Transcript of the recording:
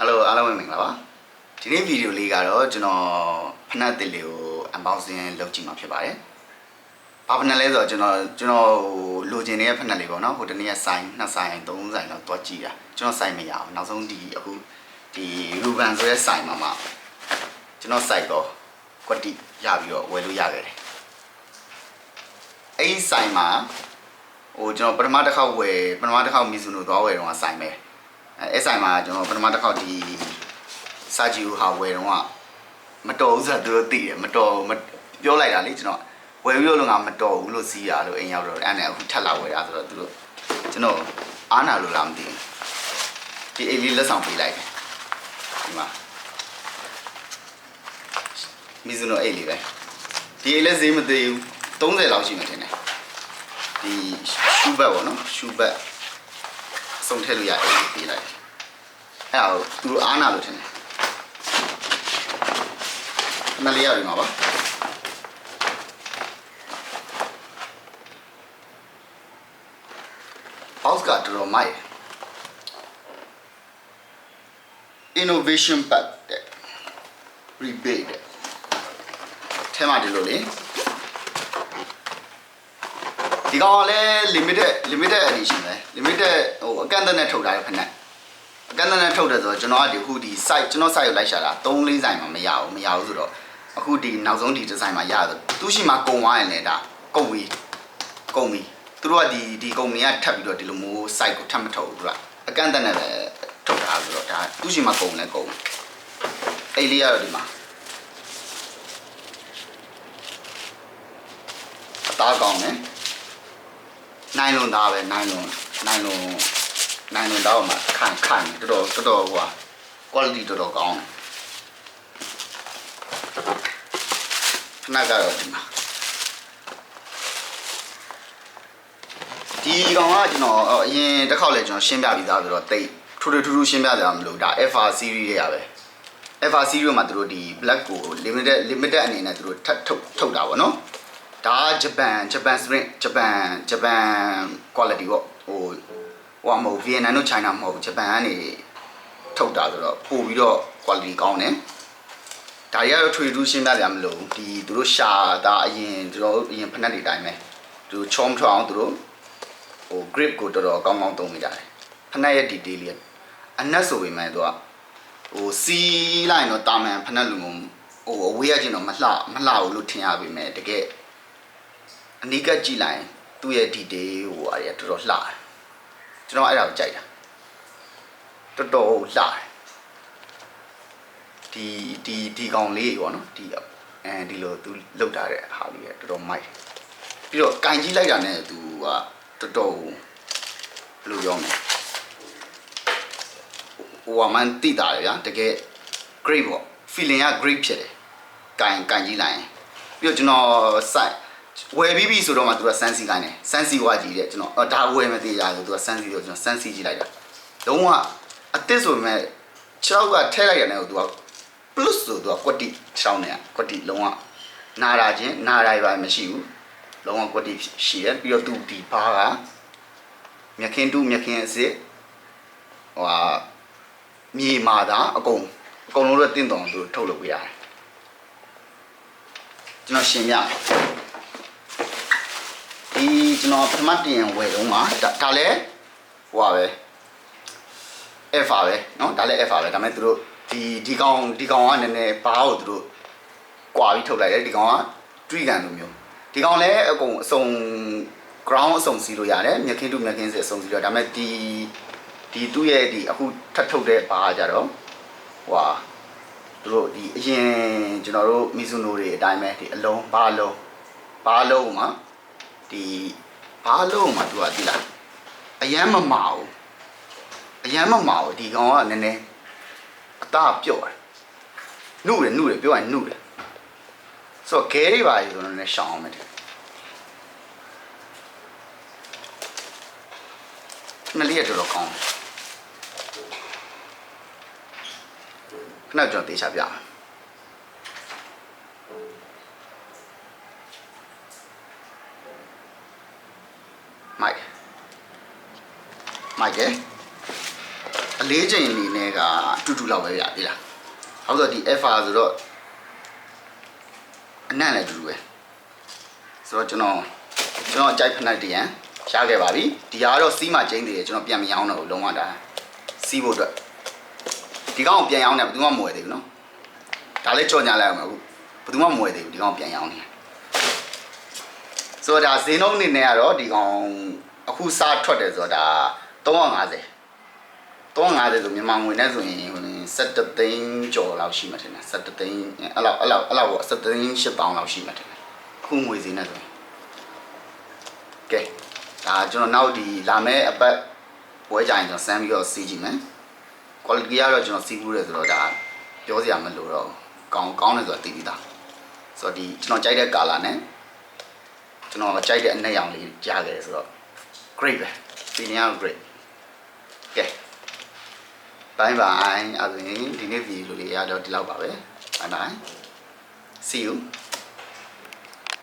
Hello အားလုံးပဲမင်္ဂလာပါဒီနေ့ဗီဒီယိုလေးကတော့ကျွန်တော်ဖနက်တစ်လေးကို unboxing လုပ်ကြည့်မှာဖြစ်ပါတယ်ဘာဖနက်လဲဆိုတော့ကျွန်တော်လိုချင်တဲ့ဖနက်လေးပေါ့နော်ဟိုတနေ့ကဆိုင်2ဆိုင်3ဆိုင်တော့တွားကြည့်တာကျွန်တော်ဆိုင်မရအောင်နောက်ဆုံးဒီအခုဒီ Ruben ဆိုတဲ့ဆိုင်မှာကျွန်တော်ဆိုင်တော့ကွက်တိရပြီးတော့ဝယ်လို့ရခဲ့တယ်အဲ့ဒီဆိုင်မှာဟိုကျွန်တော်ပထမတစ်ခေါက်မီဇူနိုသွားဝယ်တော့ဆိုင်ပဲအဲ့ဆိုင်မှာကျွန်တော်ပထမတစ်ခေါက်ဒီစာဂျီဟာဝယ်တော့မတော်ဘူးဆိုတော့သူတို့သိတယ်မတော်ပြောလိုက်တာလေကျွန်တော်ဝယ်ပြီးတော့ငါမတော်ဘူးလို့စီးရလို့အိမ်ရောက်တော့အဲ့နဲ့အခုထပ်လာဝယ်ရဆိုတော့သူတို့ကျွန်တော်အားနာလို့လားမသိဘူးဒီအိမ်လေးလက်ဆောင်ပေးလိုက်တယ်ဒီမှာမီဇူနိုအိမ်လေးပဲဒီအိမ်လည်းဈေးမသေးဘူး30လောက်ရှိမှထင်တယ်ဒီရှူဘတ်ပေါ့နော်ရှူဘတ်စုံထည့်လို့ရအိမ်လေးပေးလိုက်အဲ့ဒါသူတို့အားနာလို့ထင်တယ်မလေးရပြီမှာပါဘောက်စ်ကတော်တော်မိုက် innovation pack တဲ့ rebate တဲ့ထဲမှာဒီလိုလေဒီကောင်ကလည်း limited edition ပဲ limited ဟိုအကန့်အသတ်နဲ့ထုတ်တာရဖက်နဲ့အကန့်အသတ်နဲ့ထုတ်တယ်ဆိုတော့ကျွန်တော်ကဒီခုဒီ site ကျွန်တော် site ကိုလိုက်ရှာတာ3-4ဆိုင်မှာမရဘူးဆိုတော့အခုဒီနောက်ဆုံးဒီ design မှာရတယ်သူရှိမှကုံသွားရင်လည်းဒါကုန်ပြီသူတို့ကဒီကုမ္ပဏီကထပ်ပြီးတော့ဒီလိုမျိုး site ကိုထပ်မထုတ်ဘူးသူကအကန့်အသတ်နဲ့ပဲထုတ်တာဆိုတော့ဒါသူရှိမှကုန်အဲ့လေးကတော့ဒီမှာအသားကောင်းတယ်နိုင်လွန်သားပဲနိုင်လွန်သားမှာခံတော်ဟိုဟာ quality တော်တော်ကောင်းတယ်ခဏကတော့ဒီမှာဒီကောင်ကကျွန်တော်အရင်တစ်ခေါက်လဲကျွန်တော်ရှင်းပြပြီးသားဆိုတော့တိတ်ထူးထူးရှင်းပြကြမလို့ဒါ FR series တွေရပဲ FR series မှာသူတို့ဒီ black ကို limited အနေနဲ့သူတို့ထပ်ထုတ်တာပေါ့နော်ဒါဂျပန် spring ဂျပန် quality ပေါ့ဟိုမဟုတ် Vietnam တို့ China မဟုတ်ဂျပန်ကနေထုတ်တာဆိုတော့ပို့ပြီးတော့ quality ကောင်းတယ်ဒါတွေကတော့ထွေထူးရှင်းပြကြမလို့ဒီသူတို့ရှာတာအရင်ကျွန်တော်အရင်ဖက်နှက်တွေတိုင်းပဲသူချောမထွအောင်သူတို့ဟို grip ကိုတော်တော်ကောင်းသုံးနေကြတယ်ဖက်နှက်ရဲ့ detail လေးအနက်ဆိုပေမဲ့သူကဟိုစီးလိုက်တော့တာမန်ဖက်နှက်လူမျိုးဟိုအဝေးရချင်းတော့မလှဘူးလို့ထင်ရပေမဲ့တကယ်အနီးကကြည့်လိုက်သူ့ရဲ့ detail ဟိုအရာတော်တော်လှတယ်ကျွန်တော်အဲ့ဒါကိုကြိုက်တာတော်တော်လှတယ်ဒီကောင်လေးပေါ့နော်ဒီလိုသူလောက်ထားတဲ့ဟာလေးတော်တော်မိုက်ပြီးတော့ကင်ကြီးလိုက်တာနဲ့သူကတော်တော်ဘယ်လိုပြောမလဲဟိုမှန်တိတာလေဗျာတကယ် great ပေါ့ feeling က great ဖြစ်တယ်ကင်ကြီးလိုက်ရင်ပြီးတော့ကျွန်တော် site ဝယ်ပြီးပြီဆိုတော့မှသူကစမ်းစီကိုင်းတယ်စမ်းစီဝါကြီးတဲ့ကျွန်တော်ဒါဝယ်မသေးရဆိုသူကစမ်းစီဆိုကျွန်တော်စမ်းစီကြည့်လိုက်တာလုံးဝအသစ်ဆိုပေမဲ့6ကထဲလိုက်ရတယ်သူက plus ဆိုသူကကွက်တိချောင်းနေကွက်တိလုံးဝနာရာပါမရှိဘူးလုံးဝကွက်တိရှိရပြီးတော့သူဒီဘာကမြခင်အစ်စ်ဟိုမြေမာတာအကုန်လုံးတော့တင့်တော်သူထုတ်လုပ်ပေးရတယ်ကျွန်တော်ရှင်းပြဒီကျွန်တော်ပထမတင်ဝယ်တော့မှာဒါလည်းဟိုပါပဲ FR ပဲเนาะဒါလည်း FR ပဲဒါပေမဲ့သူတို့ဒီကောင်ကနည်းနည်းဘားကိုသူတို့ကွာပြီးထုတ်လိုက်တယ်ဒီကောင်ကတွိကန်လိုမျိုးဒီကောင်လည်းအကုန်အစုံ ground အစုံစီလို့ရတယ်မြခင်စီအစုံစီလို့ဒါပေမဲ့ဒီသူ့ရဲ့ဒီအခုထပ်ထုတ်တဲ့ဘားကြတော့ဟိုဟာသူတို့ဒီအရင်ကျွန်တော်တို့မီဇူနိုတွေအတိုင်းပဲဒီအလုံးဘားလုံးမှာဒီဘားလုံးမှာသူကဒီလားအရန်မမာဘူးဒီကောင်ကနည်းနည်းအသားပြော့တယ်နှုတ်တယ်ပြောရင်နှုတ်တယ်ဆိုတော့ခဲတွေပါလေဆိုတော့လည်းရှောင်းအောင်မယ်ခဏလေးရတော်ကောင်းခဏကျွန်တော်တေချာပြမယ်မိုက် 4ချိန်အနေနဲ့ကအတူတူလောက်ပဲရသေးလားဟုတ်ဆိုဒီ alpha ဆိုတော့အနံ့လည်းအတူတူပဲဆိုတော့ကျွန်တော်အကြိုက်ဖက်နှက်တရံရခဲ့ပါပြီဒီကတော့စီးမှကျင်းသေးတယ်ကျွန်တော်ပြန်မရောင်းတော့ဘူးလုံးဝဒါစီးဖို့အတွက်ဒီကောင်ကိုပြန်ရောင်းတယ်ဘယ်သူမှမဝယ်သေးဘူးနော်ဒါလည်းကြော်ညာလိုက်အောင်အခုဘယ်သူမှမဝယ်သေးဘူးဒီကောင်ပြန်ရောင်းနေဆိုတော့ဒါဈေးနှုန်းအနေနဲ့ကတော့ဒီကောင်အခုစားထွက်တယ်ဆိုတော့ဒါ350ဆိုမြန်မာငွေနဲ့ဆိုရင်17သိန်းကျော်လောက်ရှိမှထင်တယ်17သိန်းအဲ့လောက်ပေါ့17သိန်း8ပေါင်လောက်ရှိမှထင်တယ်အခုငွေဈေးနဲ့ဆိုရင်ကဲဒါကျွန်တော်နောက်ဒီလာမယ့်အပတ်ပွဲကြရင်ကျွန်တော်စမ်းပြီးတော့စီးကြည့်မယ် quality ကတော့ကျွန်တော်စီးဘူးတယ်ဆိုတော့ဒါပြောစရာမလိုတော့ကောင်းတယ်ဆိုတော့သိပြီးသားဆိုတော့ဒီကျွန်တော်ကြိုက်တဲ့ color နဲ့ကျွန်တော်ကြိုက်တဲ့အနက်ရောင်လေးကြားခဲ့တယ်ဆိုတော့ great ပဲ feeling က great ကဲ bye bye အဲ့ဒါဒီနေ့ဗီဒီယိုလေးရတော့ဒီလောက်ပါပဲ bye bye see you